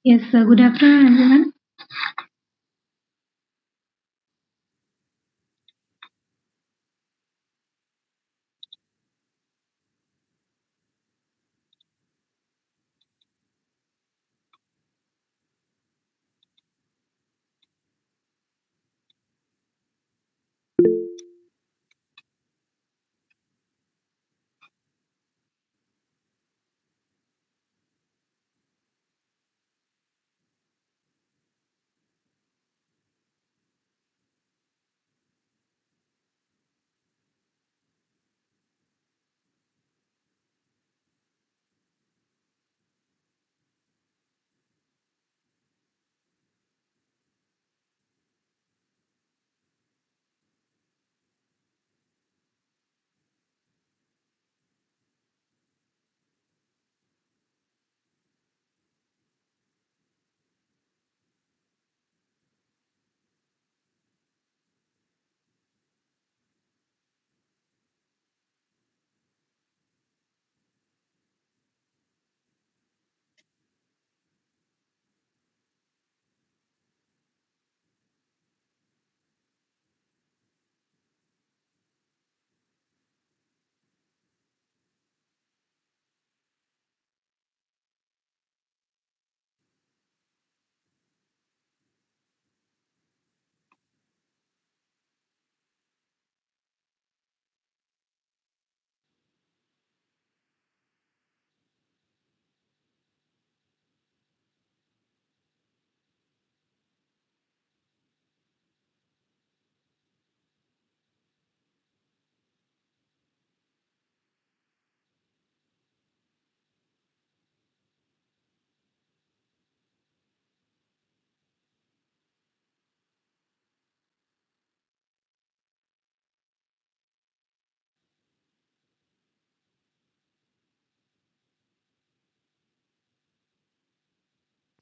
Yes, good afternoon, everyone.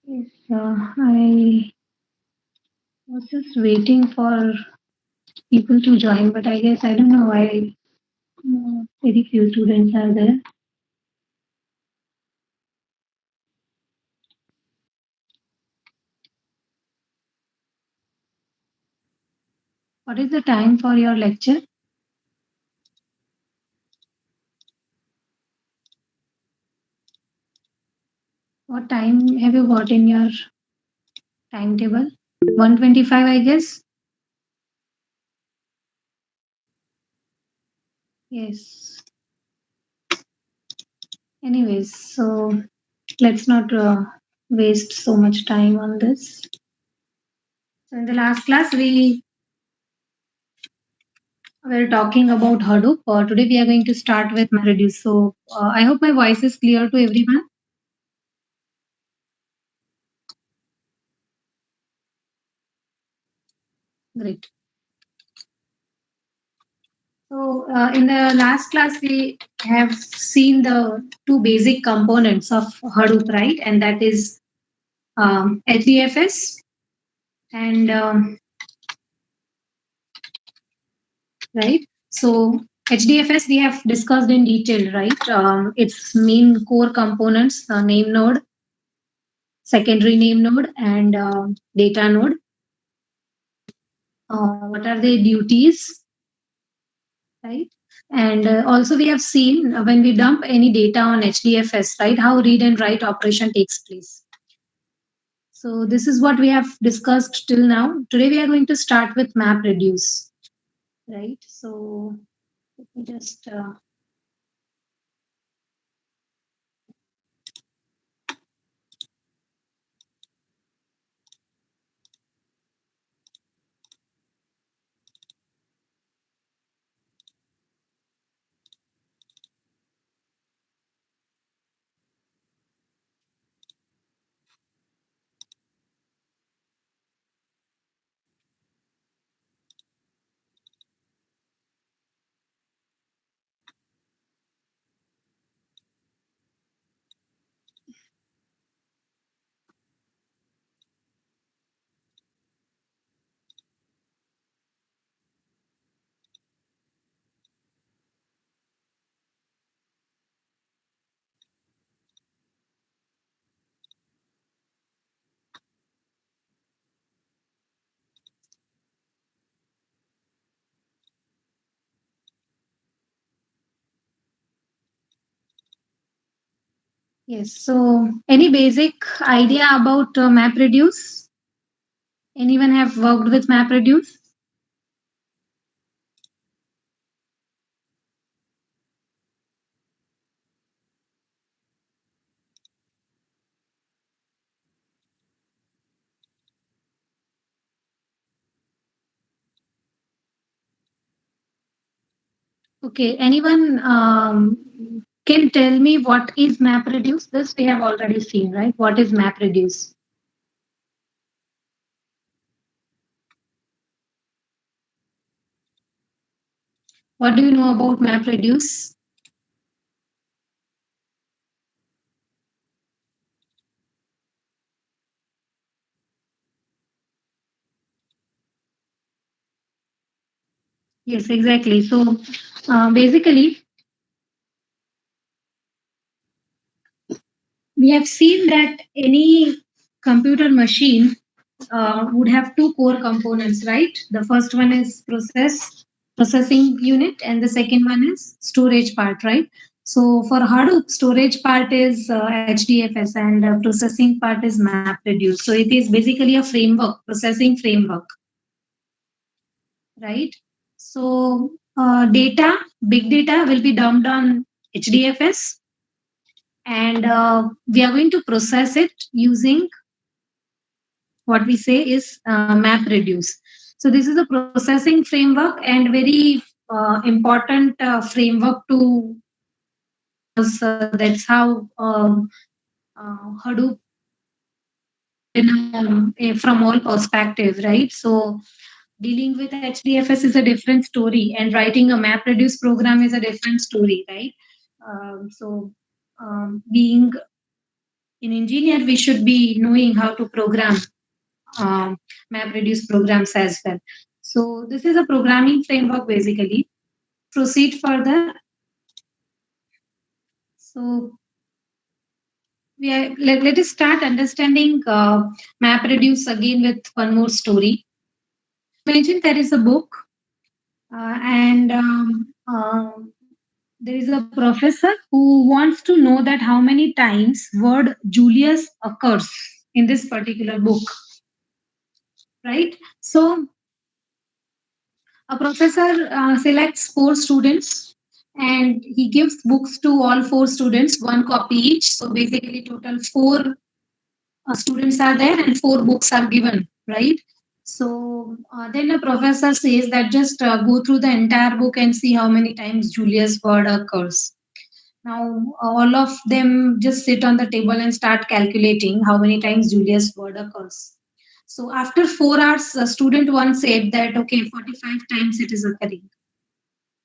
Yes, I was just waiting for people to join, but I guess I don't know why very few students are there. What is the time for your lecture? What time have you got in your timetable? 1:25, I guess. Yes. Anyways, so let's not waste so much time on this. So in the last class, we were talking about Hadoop. Today we are going to start with MapReduce. So I hope my voice is clear to everyone. Great. So in the last class, we have seen the two basic components of Hadoop, right? And that is HDFS and right. So HDFS we have discussed in detail, right? Its main core components: name node, secondary name node, and data node. What are their duties, right? And also we have seen when we dump any data on HDFS, right, how read and write operation takes place. So this is what we have discussed till now. Today we are going to start with MapReduce, right? So let me just Yes. So, any basic idea about MapReduce? Anyone have worked with MapReduce? Okay. Anyone can tell me what is MapReduce? This we have already seen, right? What is MapReduce? What do you know about MapReduce? Yes, exactly. So, basically, we have seen that any computer machine would have two core components, right? The first one is processing unit, and the second one is storage part, right? So for Hadoop, storage part is HDFS, and processing part is MapReduce. So it is basically a framework, processing framework, right? So big data will be dumped on HDFS, and we are going to process it using what we say is MapReduce. So this is a processing framework and very important framework to that's how Hadoop from all perspectives, right? So dealing with HDFS is a different story, and writing a MapReduce program is a different story, right? Being an engineer, we should be knowing how to program um, MapReduce programs as well. So this is a programming framework basically. Proceed further. So let us start understanding MapReduce again with one more story. Imagine there is a book and there is a professor who wants to know that how many times word Julius occurs in this particular book, right? So a professor selects four students and he gives books to all four students, one copy each. So basically, total four students are there and four books are given, right? So then the professor says that just go through the entire book and see how many times Julius word occurs. Now, all of them just sit on the table and start calculating how many times Julius word occurs. So after 4 hours, student one said that, okay, 45 times it is occurring.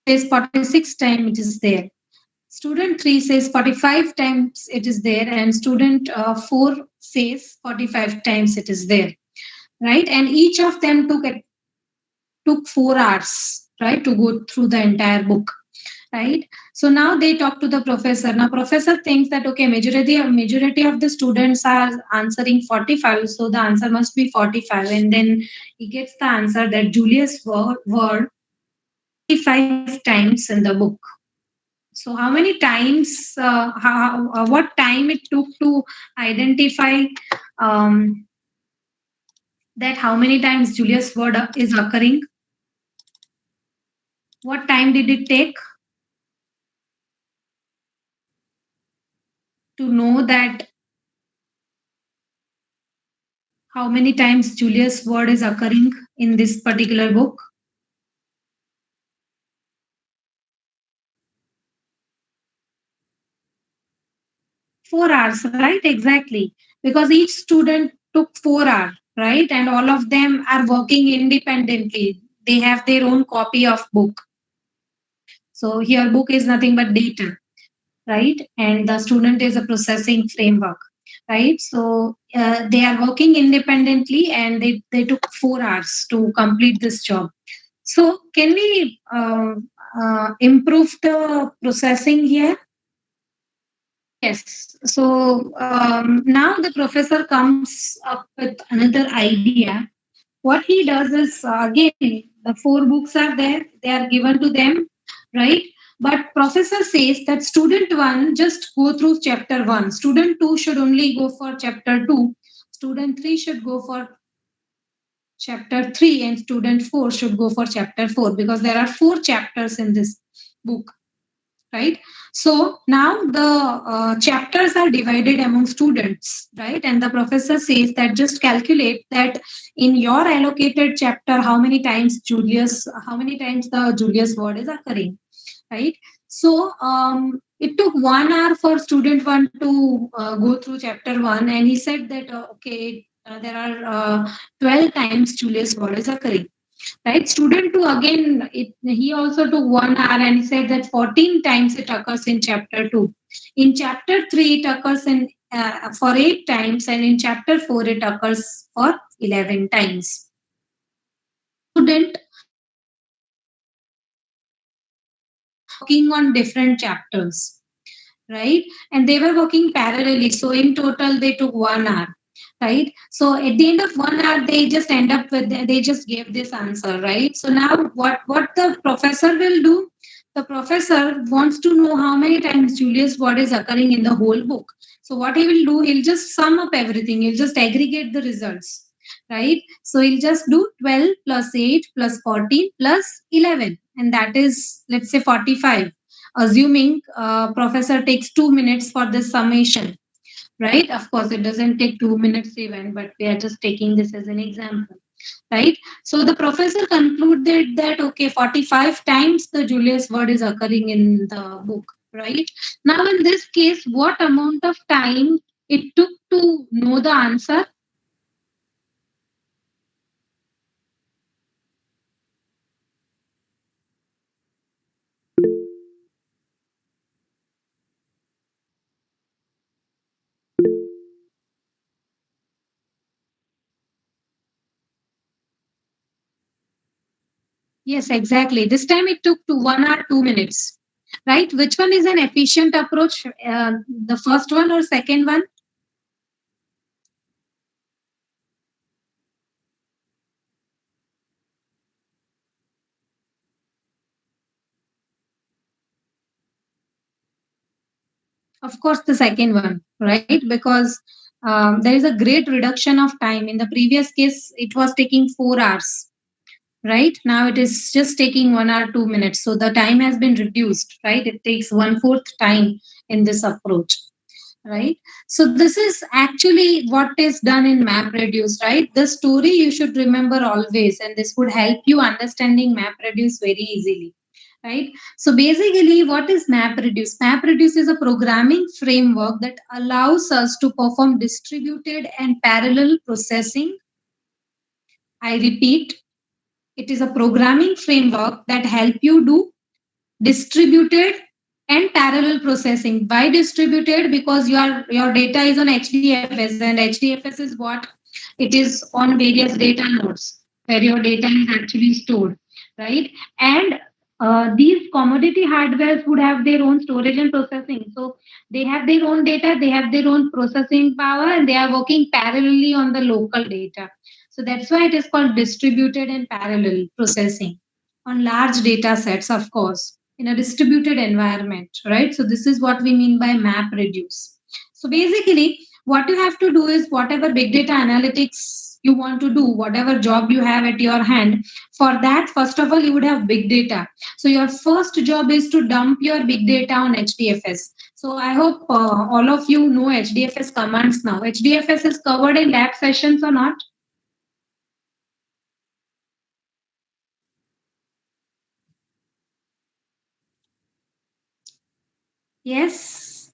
Says 46 times it is there. Student 3 says 45 times it is there, and student 4 says 45 times it is there, right? And each of them took 4 hours, right, to go through the entire book, right? So now they talk to the professor. Now professor thinks that okay, majority of the students are answering 45, so the answer must be 45, and then he gets the answer that Julius word 45 times in the book. So how many times, what time it took to identify um, that how many times Julius word is occurring? What time did it take to know that how many times Julius word is occurring in this particular book? 4 hours, right? Exactly. Because each student took 4 hours, right? And all of them are working independently. They have their own copy of book. So here book is nothing but data, right? And the student is a processing framework, right? So they are working independently and they took 4 hours to complete this job. So can we improve the processing here? Yes. So now the professor comes up with another idea. What he does is again, the four books are there, they are given to them, right? But professor says that student 1 just go through chapter 1. Student 2 should only go for chapter 2. Student 3 should go for chapter 3 and student 4 should go for chapter 4 because there are 4 chapters in this book, right? So now the chapters are divided among students, right? And the professor says that just calculate that in your allocated chapter how many times the Julius word is occurring, right? So it took 1 hour for student 1 to go through chapter 1, and he said that there are 12 times Julius word is occurring, right? Student 2 again, he also took 1 hour and he said that 14 times it occurs in chapter 2. In chapter 3 it occurs in for 8 times, and in chapter 4 it occurs for 11 times. Student working on different chapters, right? And they were working parallelly. So in total, they took 1 hour, right? So at the end of 1 hour, they just end up with, they just gave this answer, right? So now what the professor will do? The professor wants to know how many times Julius word is occurring in the whole book. So what he will do, he'll just sum up everything. He'll just aggregate the results, right? So he'll just do 12 plus 8 plus 14 plus 11. And that is, let's say, 45, assuming professor takes 2 minutes for this summation, right? Of course, it doesn't take 2 minutes even, but we are just taking this as an example, right? So the professor concluded that, okay, 45 times the Julius word is occurring in the book, right? Now, in this case, what amount of time it took to know the answer? Yes, exactly. This time it took to 1 hour, 2 minutes, right? Which one is an efficient approach? The first one or second one? Of course, the second one, right? Because there is a great reduction of time. In the previous case, it was taking 4 hours, right? Now it is just taking 1 hour, 2 minutes. So the time has been reduced, right? It takes one fourth time in this approach, right? So this is actually what is done in MapReduce, right? The story you should remember always, and this would help you understanding MapReduce very easily, right? So basically, what is MapReduce? MapReduce is a programming framework that allows us to perform distributed and parallel processing. I repeat, it is a programming framework that help you do distributed and parallel processing. Why distributed? Because your data is on HDFS, and HDFS is what? It is on various data nodes where your data is actually stored, right? And these commodity hardwares would have their own storage and processing. So they have their own data, they have their own processing power, and they are working parallelly on the local data. So that's why it is called distributed and parallel processing on large data sets, of course, in a distributed environment, right? So this is what we mean by map reduce. So basically, what you have to do is whatever big data analytics you want to do, whatever job you have at your hand, for that, first of all, you would have big data. So your first job is to dump your big data on HDFS. So I hope all of you know HDFS commands now. HDFS is covered in lab sessions or not? Yes.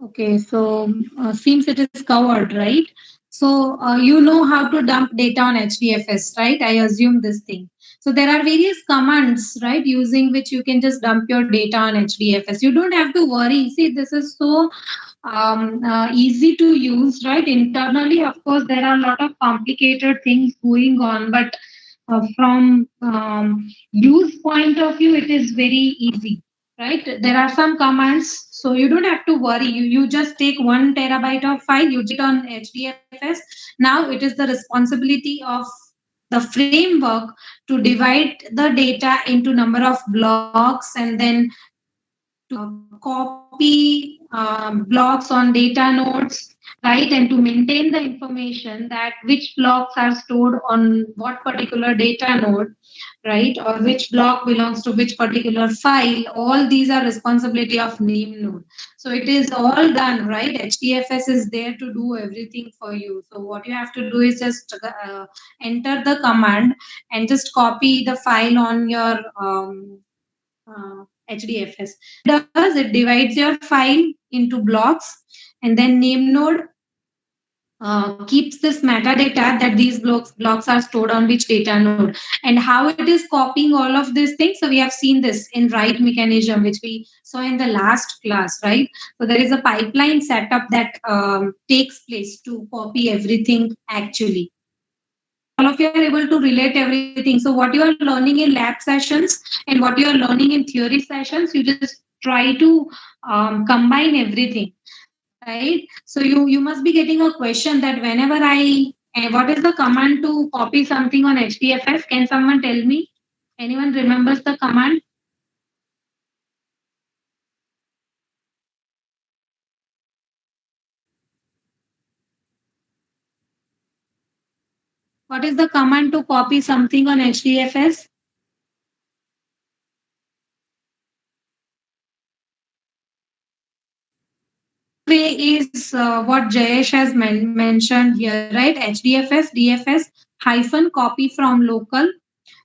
Okay, so seems it is covered, right? So you know how to dump data on HDFS, right? I assume this thing. So there are various commands, right, using which you can just dump your data on HDFS. You don't have to worry. See, this is so easy to use, right? Internally, of course, there are a lot of complicated things going on, but from use point of view, it is very easy, right? There are some commands, so you don't have to worry. You just take 1 terabyte of file, you it on HDFS. Now it is the responsibility of the framework to divide the data into number of blocks and then copy blocks on data nodes, right? And to maintain the information that which blocks are stored on what particular data node, right? Or which block belongs to which particular file. All these are responsibility of name node. So it is all done, right? HDFS is there to do everything for you. So what you have to do is just enter the command and just copy the file on your HDFS. Does it divides your file into blocks, and then name node keeps this metadata that these blocks are stored on which data node, and how it is copying all of these things. So we have seen this in write mechanism, which we saw in the last class, right? So there is a pipeline setup that takes place to copy everything actually. All of you are able to relate everything. So what you are learning in lab sessions and what you are learning in theory sessions, you just try to combine everything, right? So you must be getting a question that whenever what is the command to copy something on HDFS? Can someone tell me? Anyone remembers the command? What is the command to copy something on HDFS? Way is what Jayesh has mentioned here, right? HDFS, DFS hyphen copy from local.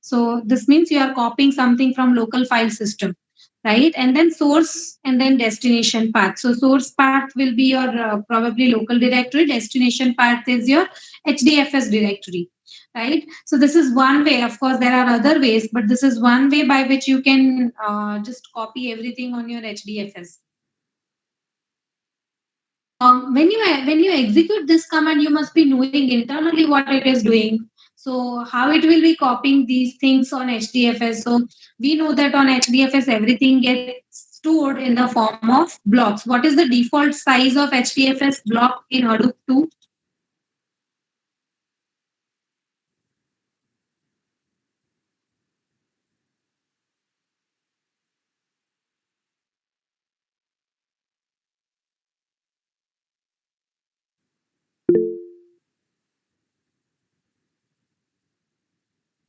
So this means you are copying something from local file system, right? And then source and then destination path. So source path will be your probably local directory. Destination path is your HDFS directory, right? So this is one way. Of course, there are other ways, but this is one way by which you can just copy everything on your HDFS. When you execute this command, you must be knowing internally what it is doing. So how it will be copying these things on HDFS. So we know that on HDFS everything gets stored in the form of blocks. What is the default size of HDFS block in Hadoop 2?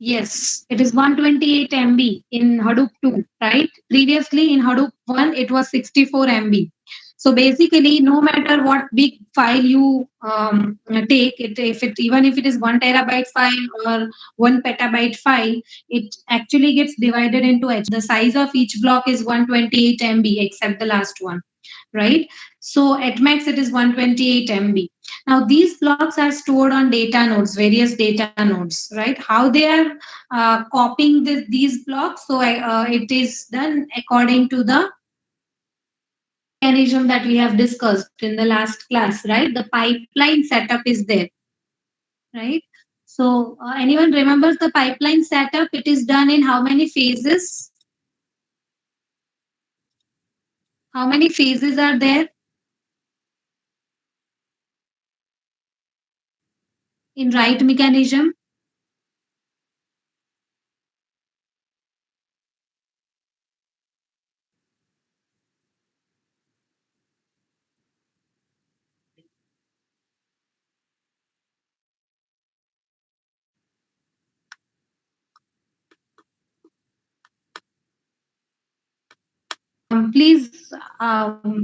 Yes, it is 128 MB in Hadoop 2, right? Previously in Hadoop 1, it was 64 MB. So basically, no matter what big file you take, it if it even if it is 1 terabyte file or 1 petabyte file, it actually gets divided into the size of each block is 128 MB, except the last one, right? So at max it is 128 MB. Now these blocks are stored on data nodes, various data nodes, right? How they are copying these blocks? So it is done according to the mechanism that we have discussed in the last class, right? The pipeline setup is there, right? So anyone remembers the pipeline setup? It is done in how many phases? How many phases are there in write mechanism? Please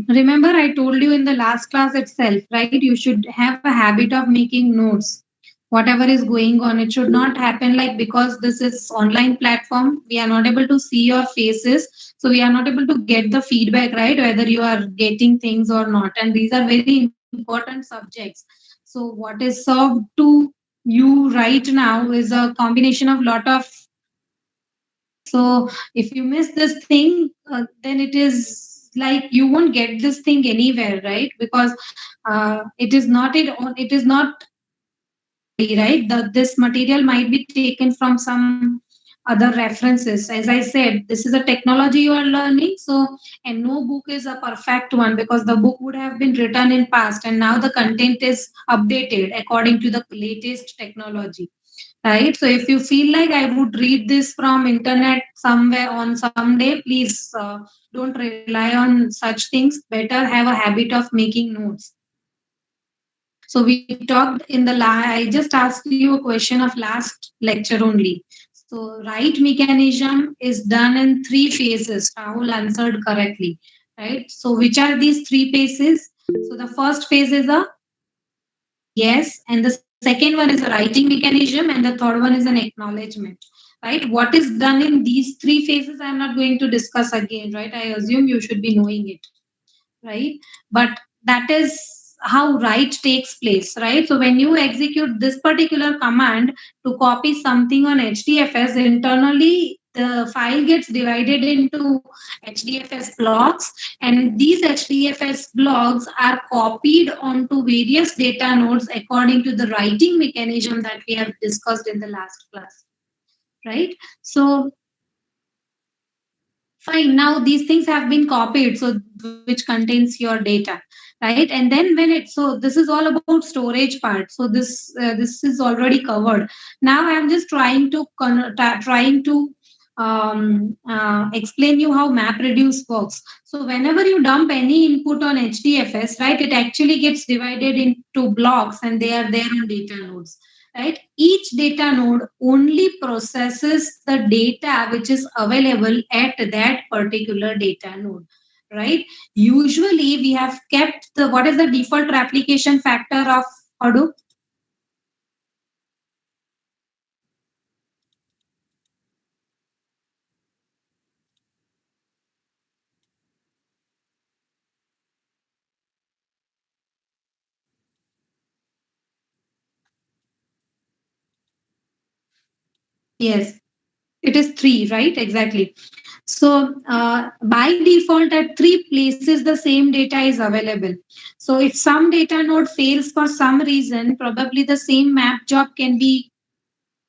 remember, I told you in the last class itself, right? You should have a habit of making notes. Whatever is going on, it should not happen like because this is online platform, we are not able to see your faces. So we are not able to get the feedback, right? Whether you are getting things or not. And these are very important subjects. So what is served to you right now is a combination of lot of. So if you miss this thing, then it is like you won't get this thing anywhere, right? Because it is not right. This material might be taken from some other references. As I said, this is a technology you are learning. So and no book is a perfect one because the book would have been written in past and now the content is updated according to the latest technology. right? So if you feel like I would read this from internet somewhere on some day, please don't rely on such things. Better have a habit of making notes. So we talked in the I just asked you a question of last lecture only. So right mechanism is done in three phases. Rahul answered correctly, right? So which are these three phases? So the first phase is a yes, and the second one is a writing mechanism, and the third one is an acknowledgement. Right? What is done in these three phases? I'm not going to discuss again, right? I assume you should be knowing it, right? But that is how write takes place, right? So when you execute this particular command to copy something on HDFS, internally the file gets divided into HDFS blocks, and these HDFS blocks are copied onto various data nodes according to the writing mechanism that we have discussed in the last class, right? So fine, now these things have been copied, so which contains your data, right? And then when it, so this is all about storage part, so this is already covered. Now I'm just trying to explain you how MapReduce works. So whenever you dump any input on HDFS, right, it actually gets divided into blocks, and they are there on data nodes, right? Each data node only processes the data which is available at that particular data node, right? Usually we have kept the, what is the default replication factor of Hadoop? Yes, it is 3, right? Exactly. So by default, at 3 places, the same data is available. So if some data node fails for some reason, probably the same map job can be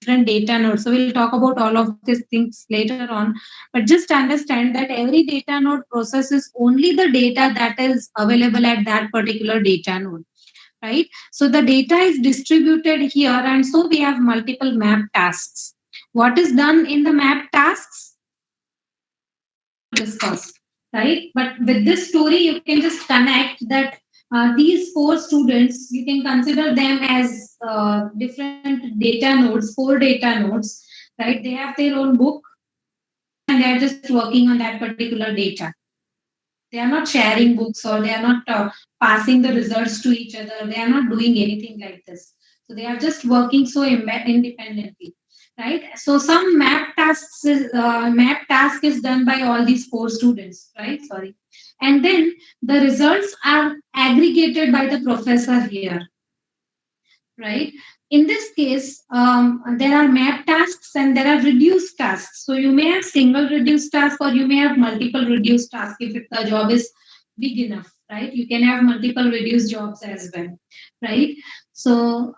different data nodes. So we'll talk about all of these things later on. But just understand that every data node processes only the data that is available at that particular data node, right? So the data is distributed here, and so we have multiple map tasks. What is done in the map tasks? Discuss, right? But with this story, you can just connect that these 4 students, you can consider them as different data nodes, 4 data nodes, right? They have their own book, and they're just working on that particular data. They are not sharing books, or they are not passing the results to each other. They are not doing anything like this. So they are just working so independently, right? So some map task is done by all these 4 students, right? Sorry. And then the results are aggregated by the professor here, right? In this case, there are map tasks and there are reduced tasks. So you may have single reduced task, or you may have multiple reduced tasks if the job is big enough, right? You can have multiple reduced jobs as well, right? So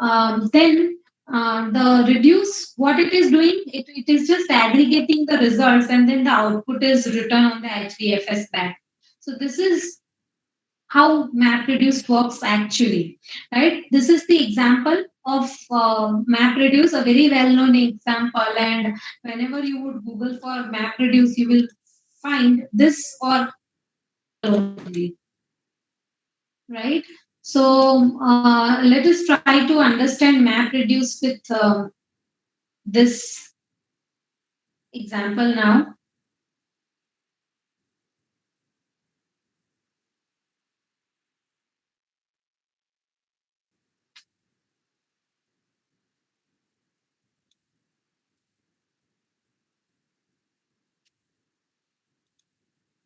then the reduce, what it is doing, it is just aggregating the results, and then the output is written on the HDFS back. So this is how MapReduce works actually, right? This is the example of MapReduce, a very well-known example. And whenever you would Google for MapReduce, you will find this or only, right? So let us try to understand MapReduce with this example now.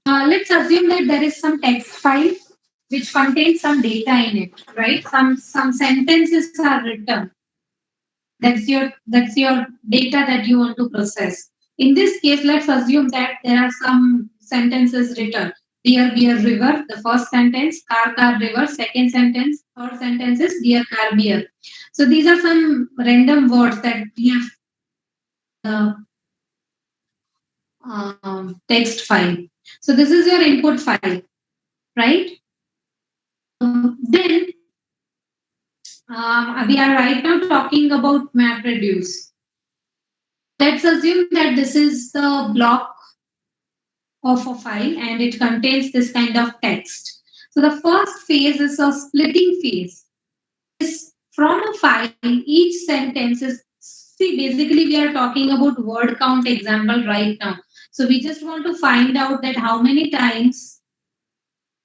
Let's assume that there is some text file which contains some data in it, right? Some sentences are written. That's your data that you want to process. In this case, let's assume that there are some sentences written. Dear river, the first sentence, car river, second sentence, third sentence is dear car beer. So these are some random words that we have text file. So this is your input file, right? Then We are right now talking about MapReduce. Let's assume that this is the block of a file and it contains this kind of text. So the first phase is a splitting phase. Is from a file, each sentence is, see, basically we are talking about word count example right now. So we just want to find out that how many times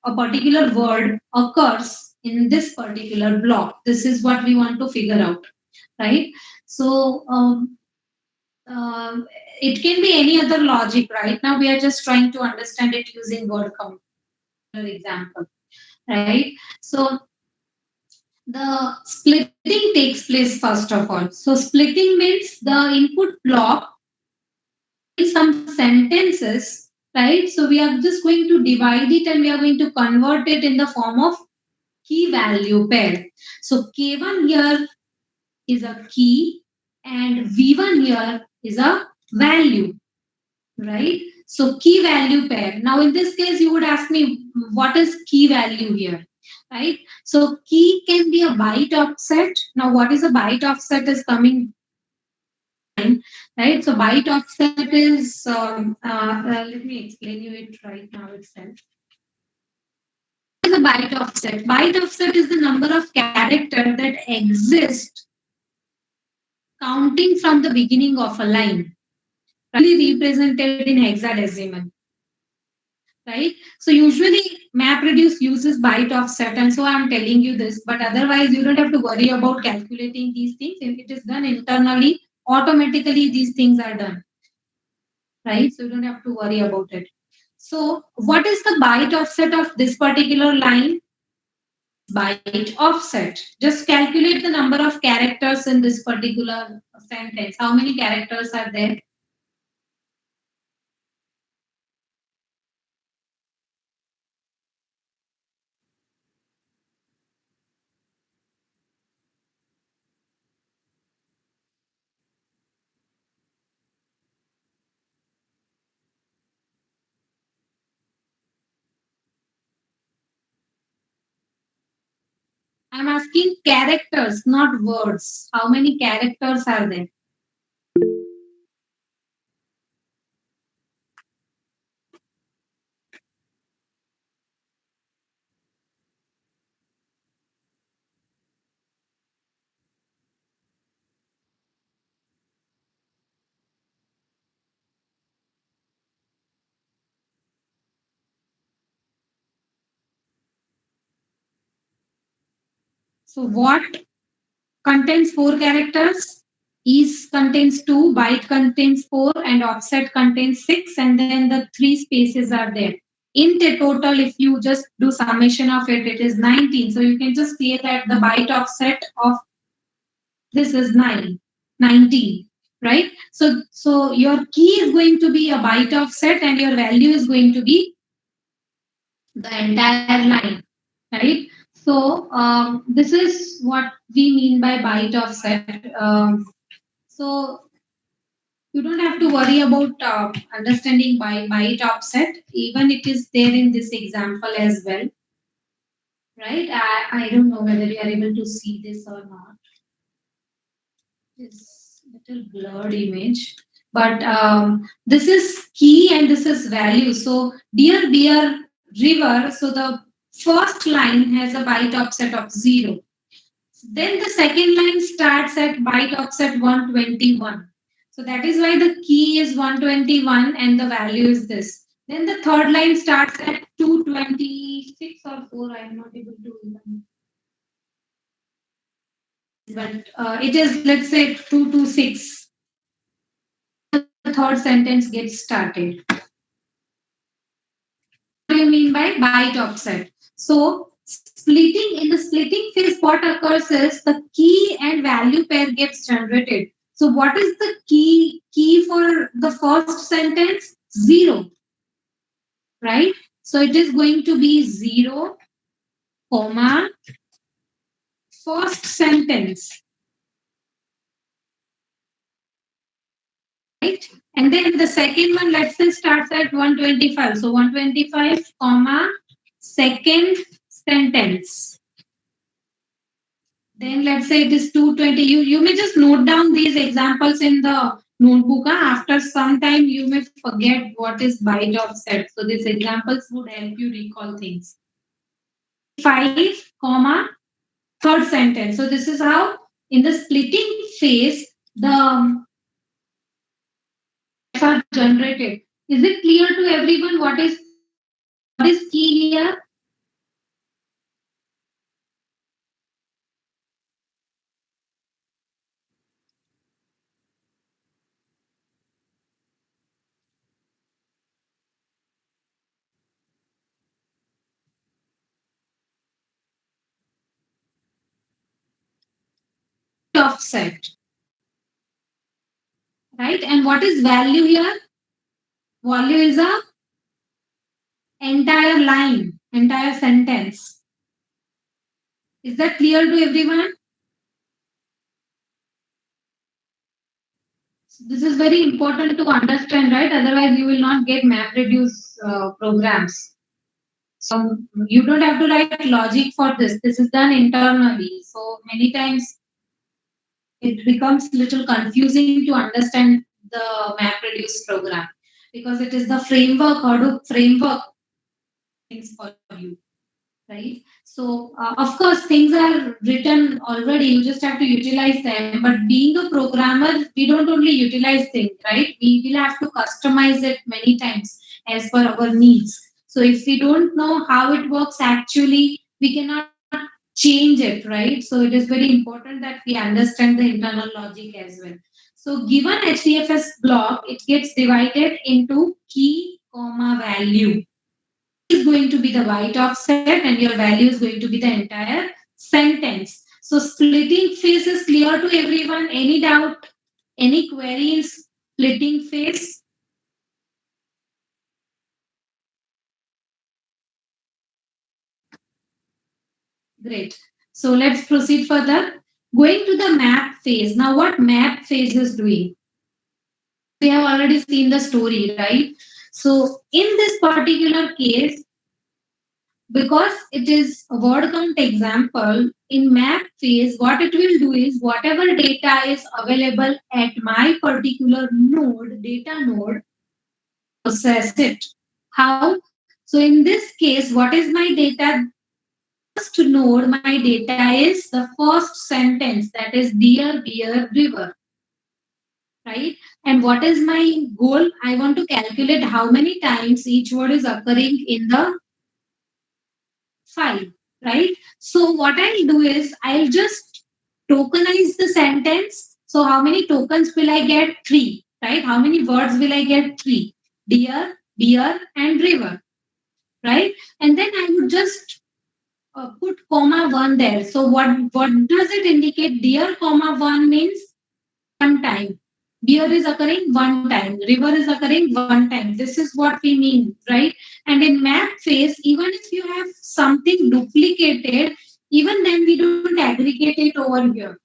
a particular word occurs in this particular block. This is what we want to figure out, right? So it can be any other logic. Right now, we are just trying to understand it using word count, for example, right? So the splitting takes place first of all. So splitting means the input block in some sentences, right? So we are just going to divide it and we are going to convert it in the form of key value pair. So K1 here is a key and V1 here is a value, right? So key value pair. Now in this case, you would ask me, what is key value here, right? So key can be a byte offset. Now what is a byte offset is coming, right? So byte offset is, let me explain you it right now itself. What is a byte offset? Byte offset is the number of characters that exist counting from the beginning of a line, really represented in hexadecimal, right? So usually MapReduce uses byte offset, and so I'm telling you this, but otherwise you don't have to worry about calculating these things. If it is done internally, automatically these things are done, right? So you don't have to worry about it. So what is the byte offset of this particular line? Byte offset. Just calculate the number of characters in this particular sentence. How many characters are there? I'm asking characters, not words. How many characters are there? So what contains four characters? Is contains two, byte contains four, and offset contains six, and then the three spaces are there. In the total, if you just do summation of it, it is 19. So you can just say that the byte offset of this is 19, right? So your key is going to be a byte offset and your value is going to be the entire line, right? So this is what we mean by byte offset. So you don't have to worry about understanding by byte offset. Even it is there in this example as well, right? I don't know whether you are able to see this or not. It's little blurred image, but this is key and this is value. So dear river. So the first line has a byte offset of 0. Then the second line starts at byte offset 121. So that is why the key is 121 and the value is this. Then the third line starts at 226 or 4. I am not able to even. But it is, let's say, 226. The third sentence gets started. What do you mean by byte offset? So splitting, in the splitting phase, what occurs is the key and value pair gets generated. So what is the key for the first sentence? 0, right? So it is going to be 0, comma, first sentence, right? And then the second one, let's say, starts at 125. So 125, comma, second sentence. Then let's say it is 220. You may just note down these examples in the notebook. After some time, you may forget what is byte offset. So these examples would help you recall things. 5, comma, third sentence. So this is how in the splitting phase, the are generated. Is it clear to everyone what is key here? Offset, right? And what is value here? Value is a entire line, entire sentence. Is that clear to everyone? This is very important to understand, right? Otherwise, you will not get MapReduce programs. So you don't have to write logic for this. This is done internally. So many times it becomes little confusing to understand the MapReduce program because it is the framework, Hadoop framework things for you, right? So of course things are written already. You just have to utilize them. But being a programmer, we don't only utilize things, right? We will have to customize it many times as per our needs. So if we don't know how it works actually, we cannot change it, right? So it is very important that we understand the internal logic as well. So given HDFS block, it gets divided into key, comma, value is going to be the byte offset and your value is going to be the entire sentence. So splitting phase is clear to everyone. Any doubt? Any queries? Splitting phase? Great. So let's proceed further. Going to the map phase. Now what map phase is doing? We have already seen the story, right? So in this particular case, because it is a word count example, in map phase, what it will do is whatever data is available at my particular node, data node, process it. How? So in this case, what is my data? First node, my data is the first sentence, that is dear, dear river, right? And what is my goal? I want to calculate how many times each word is occurring in the file, right? So what I'll do is I'll just tokenize the sentence. So how many tokens will I get? 3, right? How many words will I get? 3. Dear, dear, and river, right? And then I would just put comma 1 there. So what does it indicate? Dear, comma 1 means one time. Deer is occurring one time. River is occurring one time. This is what we mean, right? And in map phase, even if you have something duplicated, even then we don't aggregate it over here.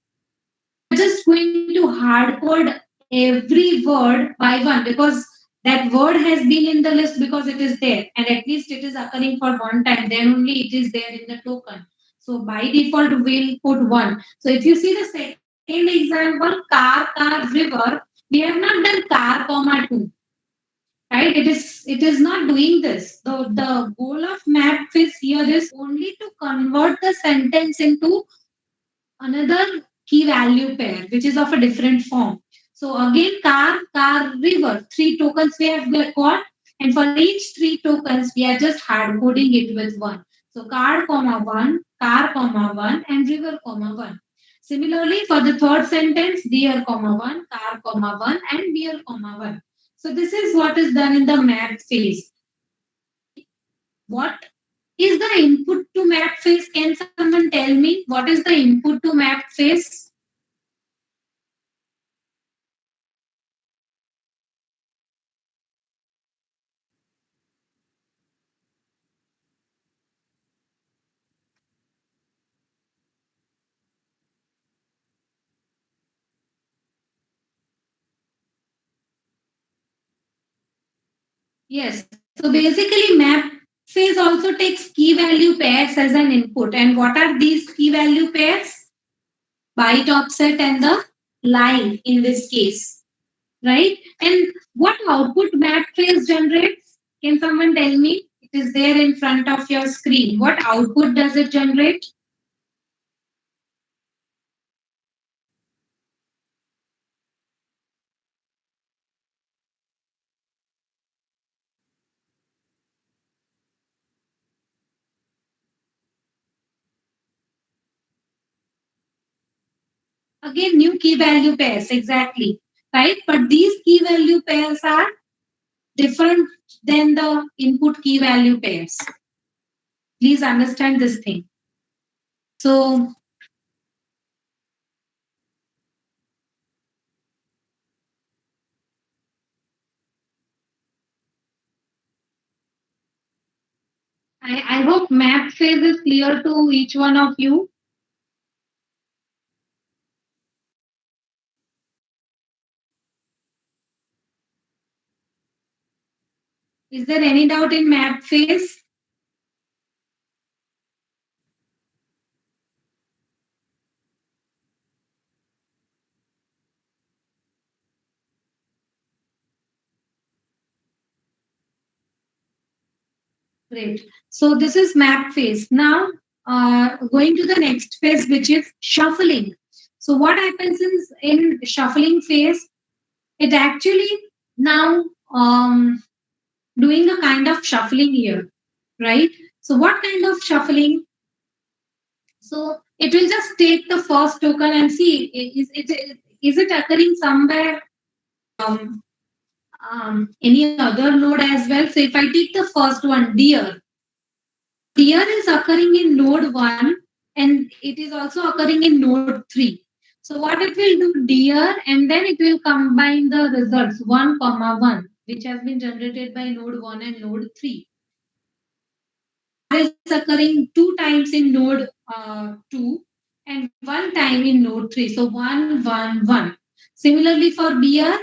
We're just going to hard code every word by one because that word has been in the list because it is there and at least it is occurring for one time. Then only it is there in the token. So by default, we'll put 1. So if you see the second example, car, river, we have not done car, comma 2, right? It is not doing this. The goal of map is here is only to convert the sentence into another key value pair, which is of a different form. So again, car, river, 3 tokens we have got, and for each 3 tokens, we are just hard coding it with 1. So car, comma 1, car, comma 1, and river, comma 1. Similarly, for the third sentence, deer, comma 1, car, comma 1, and beer, comma 1. So this is what is done in the map phase. What is the input to map phase? Can someone tell me what is the input to map phase? Yes. So basically, map phase also takes key value pairs as an input. And what are these key value pairs? byte offset and the line in this case, right? And what output map trace generates? Can someone tell me? It is there in front of your screen. What output does it generate? Again, new key value pairs, exactly, right? But these key value pairs are different than the input key value pairs. Please understand this thing. So I hope map phase is clear to each one of you. Is there any doubt in map phase? Great. So this is map phase. Now, going to the next phase, which is shuffling. So what happens is in shuffling phase, it actually now doing a kind of shuffling here, right? So what kind of shuffling? So it will just take the first token and see is it occurring somewhere um, any other node as well. So if I take the first one, dear is occurring in node 1 and it is also occurring in node 3. So what it will do, dear, and then it will combine the results 1 comma 1, which has been generated by node 1 and node 3. Is occurring 2 times in node 2 and 1 time in node 3. So 1, 1, 1. Similarly for beer,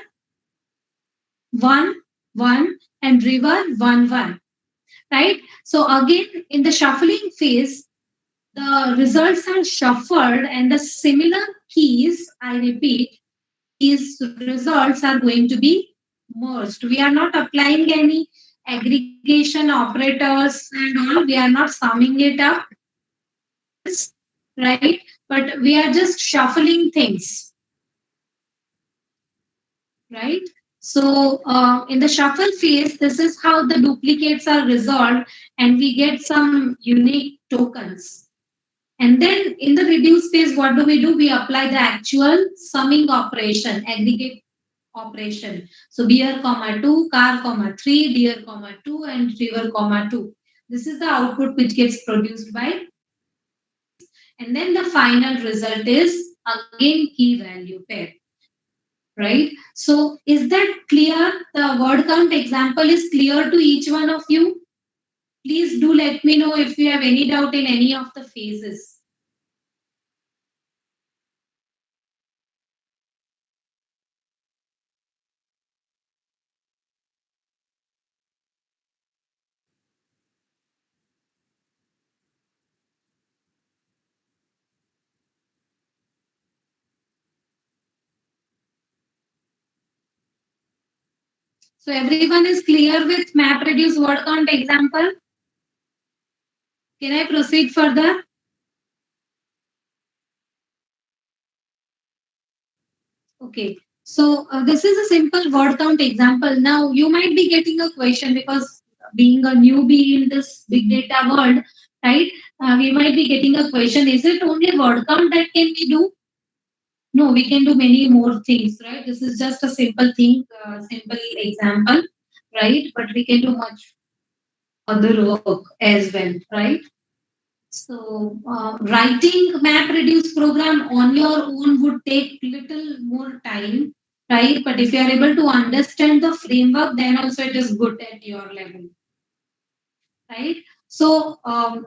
1, 1 and river, 1, 1. Right? So again, in the shuffling phase, the results are shuffled and the similar keys, I repeat, these results are going to be merged. We are not applying any aggregation operators and all. We are not summing it up, right? But we are just shuffling things, right? So in the shuffle phase, this is how the duplicates are resolved and we get some unique tokens. And then in the reduce phase, what do? We apply the actual summing operation, aggregate operation. So beer comma 2, car comma 3, deer comma 2, and river comma 2. This is the output which gets produced by. And then the final result is again key value pair, right? So is that clear? The word count example is clear to each one of you? Please do let me know if you have any doubt in any of the phases. So everyone is clear with map reduce word count example? Can I proceed further? Okay. So this is a simple word count example. Now you might be getting a question because being a newbie in this big data world, right? We might be getting a question. Is it only word count that can we do? No, we can do many more things, right? This is just a simple thing, simple example, right? But we can do much other work as well, right? So writing map reduce program on your own would take little more time, right? But if you are able to understand the framework, then also it is good at your level, right? So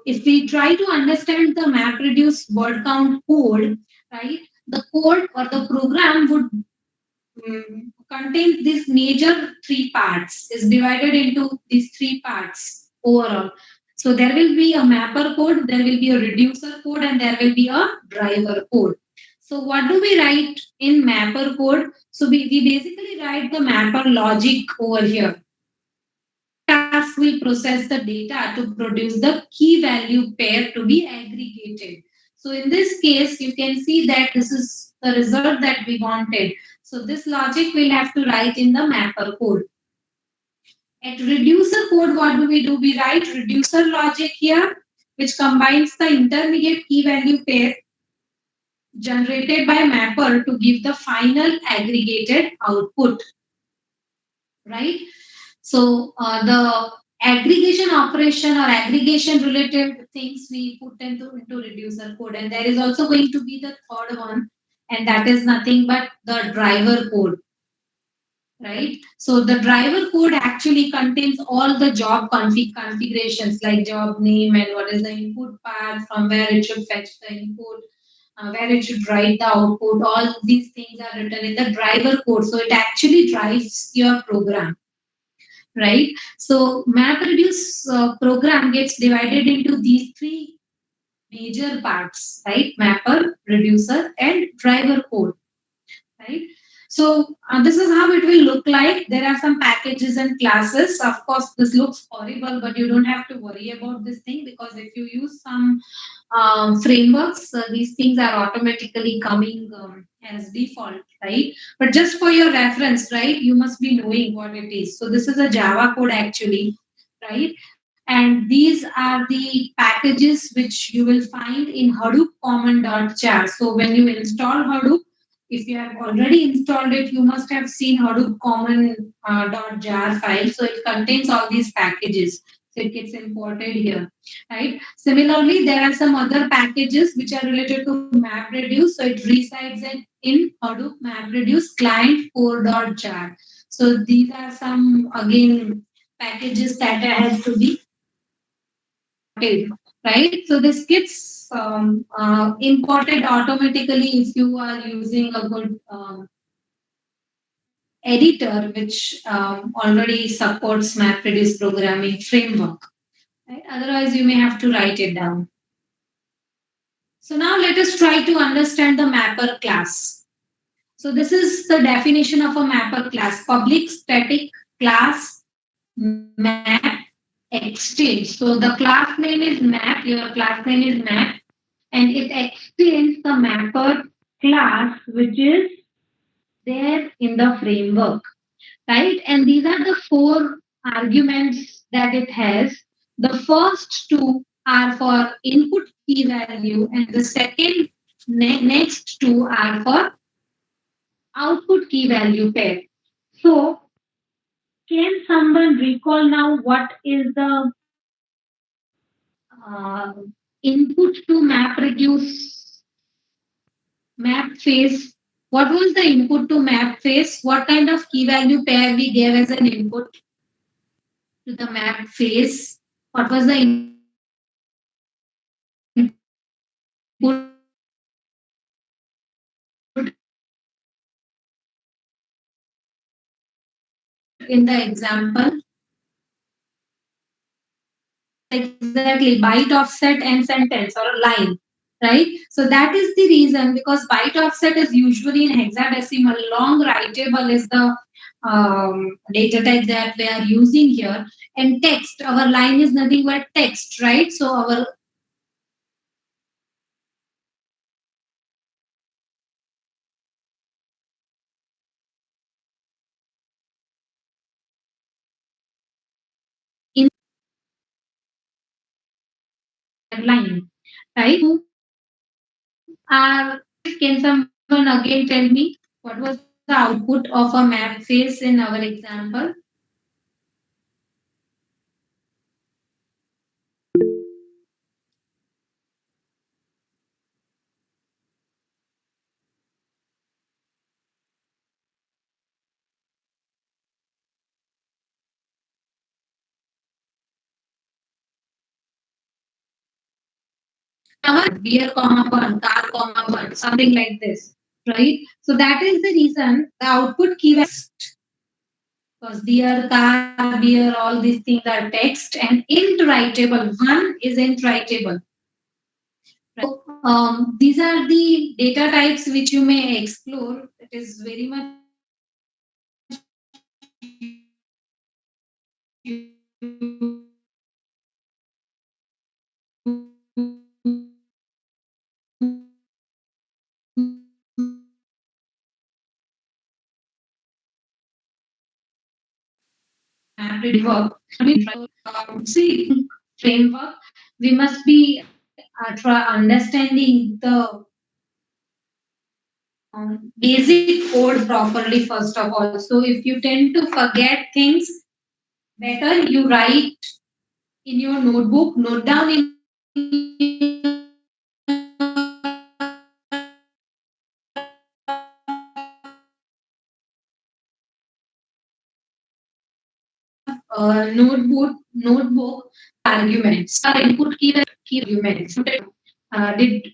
if we try to understand the map reduce word count code, right? The code or the program would contains these major three parts, is divided into these three parts overall. So there will be a mapper code, there will be a reducer code, and there will be a driver code. So what do we write in mapper code? So we basically write the mapper logic over here. Task will process the data to produce the key value pair to be aggregated. So in this case, you can see that this is the result that we wanted. So this logic we'll have to write in the mapper code. At reducer code, what do? We write reducer logic here, which combines the intermediate key value pair generated by mapper to give the final aggregated output, right? So the aggregation operation or aggregation related things we put into reducer code, and there is also going to be the third one, and that is nothing but the driver code, right? So the driver code actually contains all the job configurations like job name and what is the input path, from where it should fetch the input, where it should write the output. All these things are written in the driver code. So it actually drives your program, right? So MapReduce program gets divided into these three major parts, right? Mapper, reducer, and driver code, right? So this is how it will look like. There are some packages and classes. Of course, this looks horrible, but you don't have to worry about this thing, because if you use some frameworks, these things are automatically coming as default, right? But just for your reference, right, you must be knowing what it is. So this is a Java code actually, right? And these are the packages which you will find in Hadoop common.jar. So when you install Hadoop, if you have already installed it, you must have seen Hadoop common.jar file. So it contains all these packages. So it gets imported here, right? Similarly, there are some other packages which are related to MapReduce. So it resides in Hadoop MapReduce client core.jar. So these are some, again, packages that has to be imported, right? So this gets imported automatically if you are using a good editor which already supports MapReduce programming framework. Right? Otherwise, you may have to write it down. So now let us try to understand the mapper class. So this is the definition of a mapper class: public static class map exchange. So the class name is map, your class name is map, and it extends the mapper class which is there in the framework, right? And these are the four arguments that it has. The first two are for input key value, and the second next two are for output key value pair. So, can someone recall now what is the input to map reduce map phase? What was the input to map phase? What kind of key value pair we gave as an input to the map phase? What was the input in the example? Exactly, byte offset and sentence or a line, right? So that is the reason, because byte offset is usually in hexadecimal. Long writable is the data type that we are using here, and text, our line is nothing but text, right? So our in line, right? Can someone again tell me what was the output of a map phase in our example? Beer, comma, burn, car, comma, burn, something like this, right? So that is the reason the output key was, because beer, car, beer, all these things are text, and int writable. One is int writable. Right? So These are the data types which you may explore. It is very much framework. See, framework. We must be try understanding the basic code properly first of all. So if you tend to forget things, better you write in your notebook, note down in notebook arguments, input key arguments. Did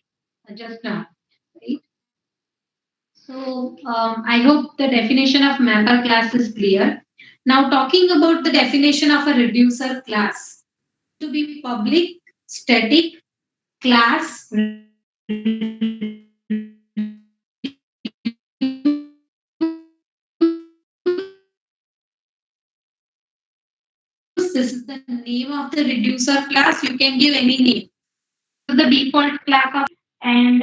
just now, right? So I hope the definition of mapper class is clear. Now talking about the definition of a reducer class, to be public, static, class, this is the name of the reducer class. You can give any name. The default class of, and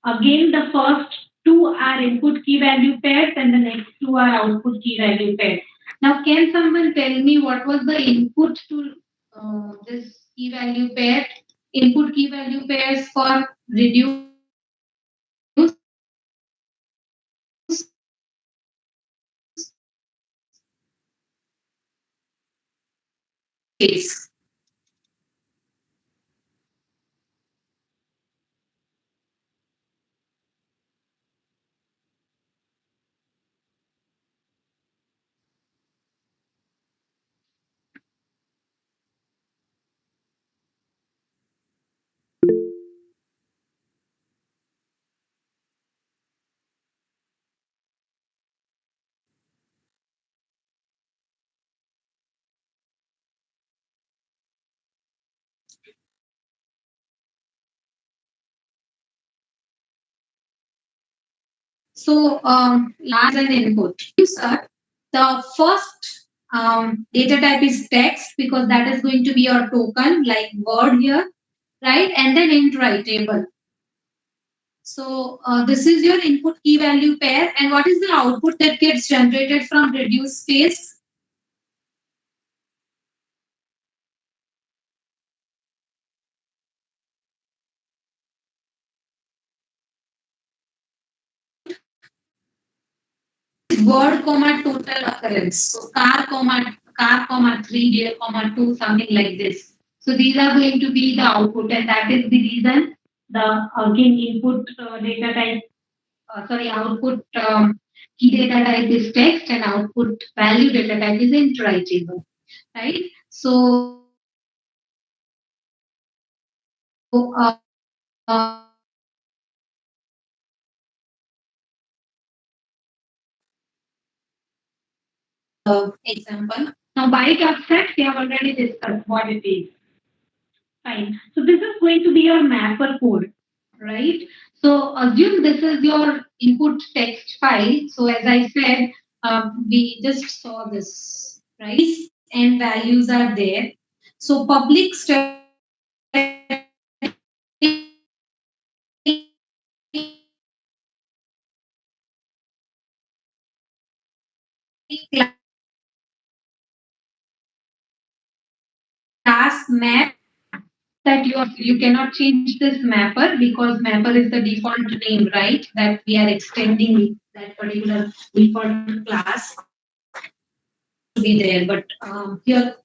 again the first two are input key value pairs and the next two are output key value pairs. Now can someone tell me what was the input to this key value pair? Input key value pairs for reduce case. So as an input, sir, the first data type is text because that is going to be your token, like word here, right? And then int writable. So this is your input key value pair. And what is the output that gets generated from reduce phase? Word comma total occurrence. So car comma 3, deer comma 2, something like this. So these are going to be the output, and that is the reason the again input data type, output key data type is text and output value data type is int writable, right? So example. Now byte offset, we have already discussed what it is. Fine. So this is going to be your mapper code, right? So assume this is your input text file. So as I said, we just saw this, right? And values are there. So public static class map that you cannot change this mapper because mapper is the default name, right? That we are extending that particular default class to be there. But here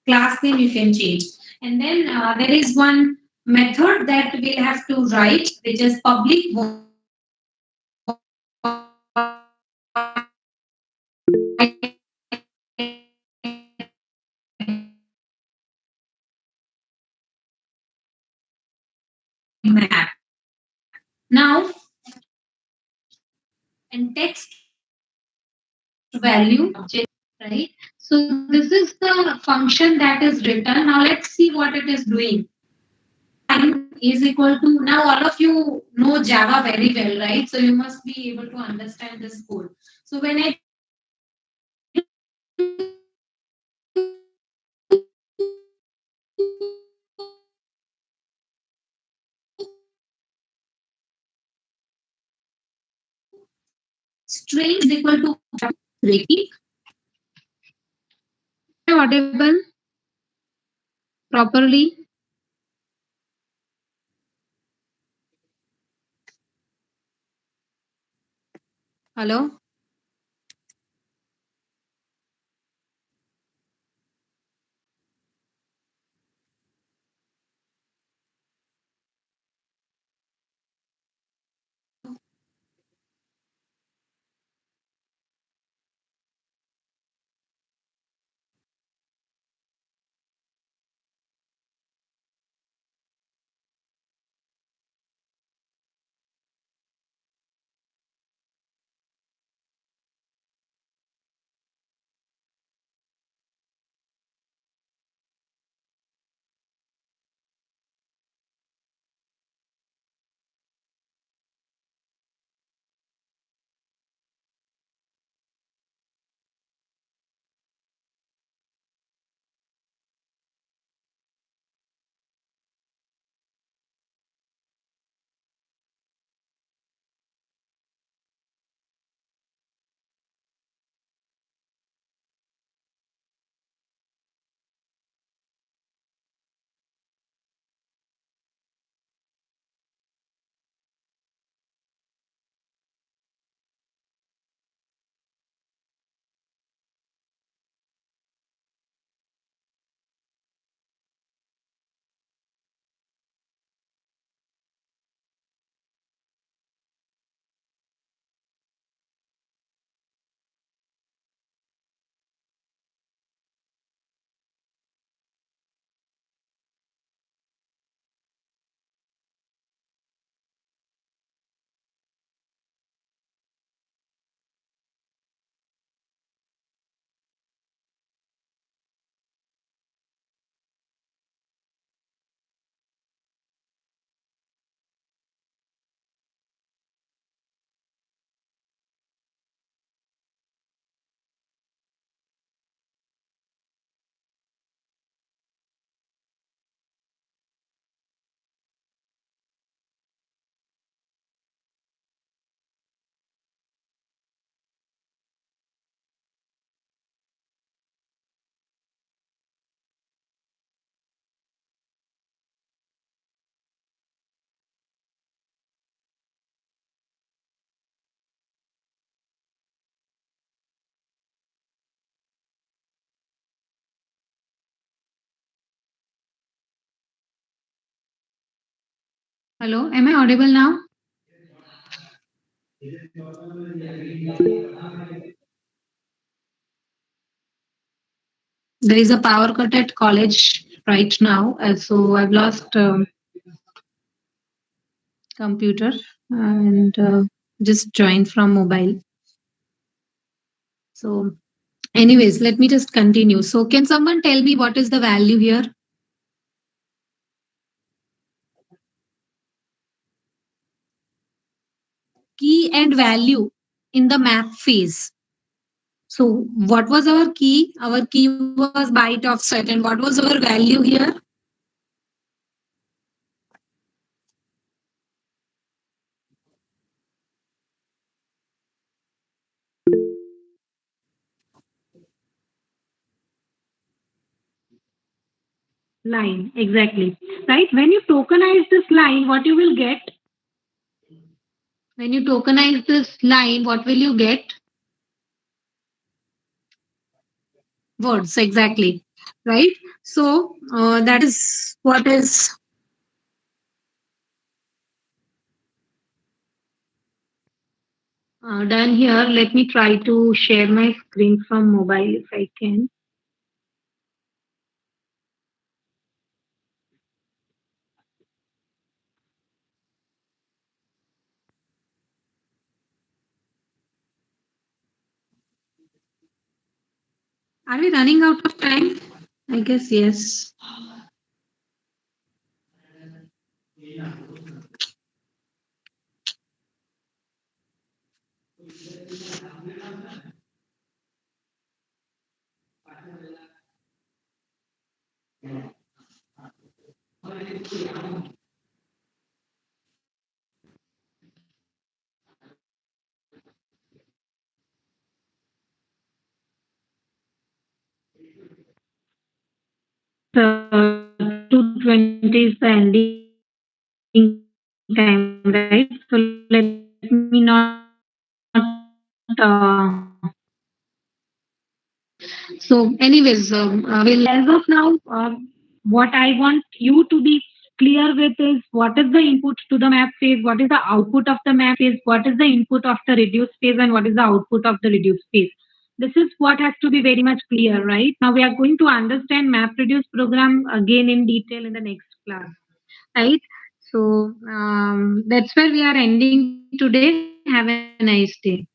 class name you can change. And then there is one method that we have to write, which is public map. Now, and text value, right? So this is the function that is written. Now let's see what it is doing. is equal to, now all of you know Java very well, right? So you must be able to understand this code. So when I do string is equal to Reiki. Audible properly? Hello? Hello, am I audible now? There is a power cut at college right now, so I've lost computer and just joined from mobile. So, anyways, let me just continue. So, can someone tell me what is the value here? Key and value in the map phase. So, what was our key? Our key was byte offset, and what was our value here? Line, exactly. Right? When you tokenize this line, what you will get? When you tokenize this line, what will you get? Words, exactly. Right? So, that is what is done here. Let me try to share my screen from mobile if I can. Are we running out of time? I guess yes. 2:20 is the ending time, right? So let me not. So, anyways, as of now, what I want you to be clear with is what is the input to the map phase, what is the output of the map phase, what is the input of the reduced phase, and what is the output of the reduced phase. This is what has to be very much clear, right? Now we are going to understand map reduce program again in detail in the next class, right? So that's where we are ending today. Have a nice day.